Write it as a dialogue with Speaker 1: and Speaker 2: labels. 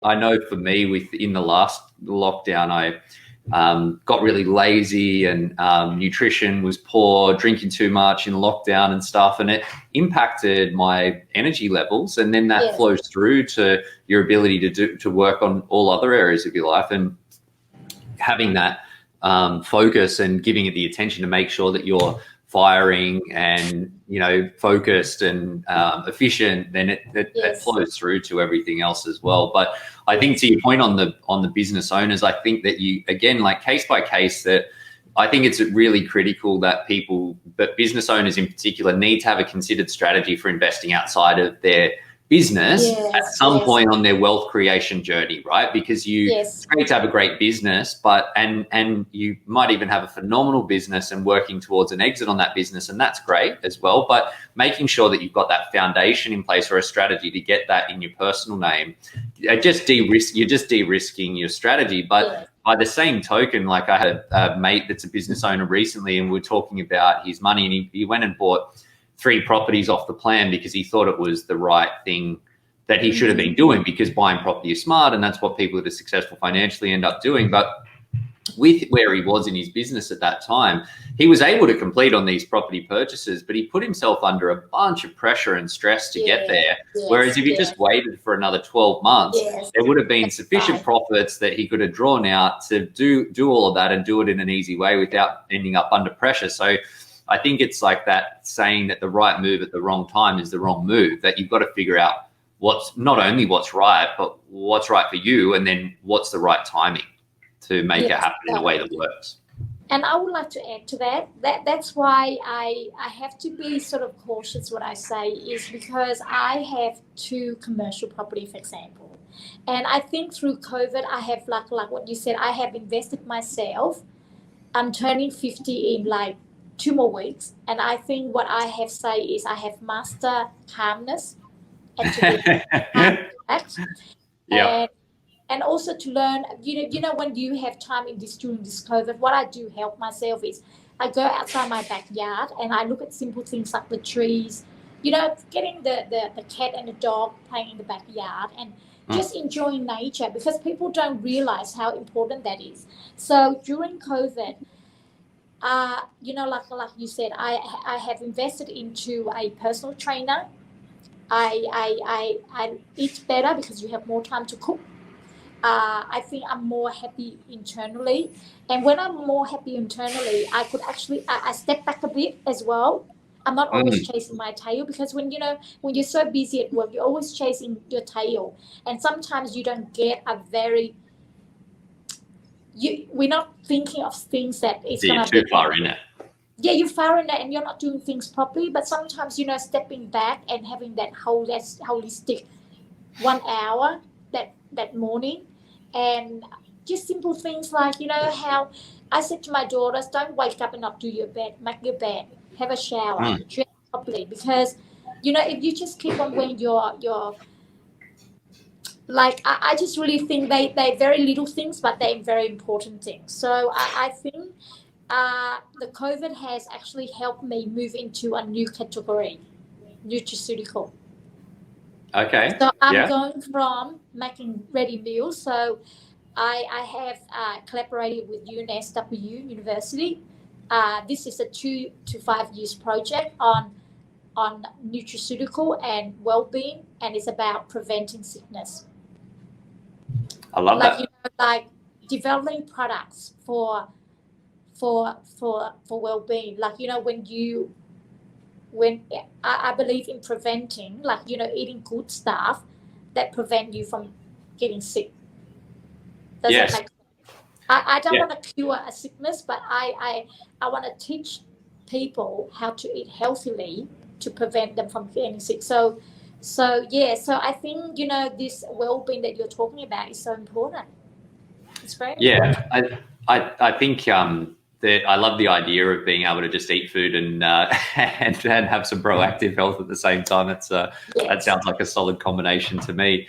Speaker 1: I know for me, in the last lockdown, I got really lazy, and nutrition was poor, drinking too much in lockdown and stuff, and it impacted my energy levels, and then that flows through to your ability to work on all other areas of your life, and having that focus and giving it the attention to make sure that you're firing and focused and efficient, then it flows through to everything else as well. But I think to your point on the business owners, I think that you, again, like case by case, that I think it's really critical that business owners in particular, need to have a considered strategy for investing outside of their business at some point on their wealth creation journey, right? Because it's great to have a great business, but and you might even have a phenomenal business and working towards an exit on that business, and that's great as well. But making sure that you've got that foundation in place or a strategy to get that in your personal name, you're just de-risking your strategy. But by the same token, like I had a mate that's a business owner recently, and we're talking about his money, and he went and bought 3 properties off the plan because he thought it was the right thing that he should have been doing, because buying property is smart, and that's what people that are successful financially end up doing. But with where he was in his business at that time, he was able to complete on these property purchases, but he put himself under a bunch of pressure and stress to get there. Whereas if he just waited for another 12 months, there would have been sufficient profits that he could have drawn out to do all of that and do it in an easy way without ending up under pressure. So I think it's like that saying that the right move at the wrong time is the wrong move, that you've got to figure out not only what's right, but what's right for you, and then what's the right timing to make it happen in a way that works.
Speaker 2: And I would like to add to that. That's why I have to be sort of cautious what I say, is because I have 2 commercial property, for example. And I think through COVID, I have, like what you said, I have invested myself. I'm turning 50 in like 2 more weeks, and I think what I have say is I have mastered calmness and to be and also to learn. When you have time during this COVID, what I do help myself is I go outside my backyard and I look at simple things like the trees, getting the cat and the dog playing in the backyard, and just enjoying nature, because people don't realize how important that is. So during COVID, like you said, I have invested into a personal trainer. I eat better because you have more time to cook. I think I'm more happy internally, and when I'm more happy internally, I could actually I step back a bit as well. I'm not always chasing my tail, because when you're so busy at work, you're always chasing your tail, and sometimes you don't get a very we're not thinking of things that it's going to be
Speaker 1: too far in it.
Speaker 2: Yeah, you're far in it, and you're not doing things properly. But sometimes, stepping back and having that holistic 1 hour that morning, and just simple things like, how I said to my daughters, don't wake up and not do your bed. Make your bed, have a shower, dress properly, because if you just keep on wearing your like, I just really think they're very little things, but they're very important things. So I think the COVID has actually helped me move into a new category, nutraceutical.
Speaker 1: Okay.
Speaker 2: So I'm going from making ready meals. So I have collaborated with UNSW University. This is a 2 to 5 years project on nutraceutical and well-being, and it's about preventing sickness.
Speaker 1: I love that.
Speaker 2: Like developing products for well-being. Like, when I believe in preventing, like, eating good stuff that prevent you from getting sick. Does that make sense? I don't want to cure a sickness, but I want to teach people how to eat healthily to prevent them from getting sick. So I think, this well-being that you're talking about is so important. It's very important.
Speaker 1: I think that I love the idea of being able to just eat food and have some proactive health at the same time. That sounds like a solid combination to me.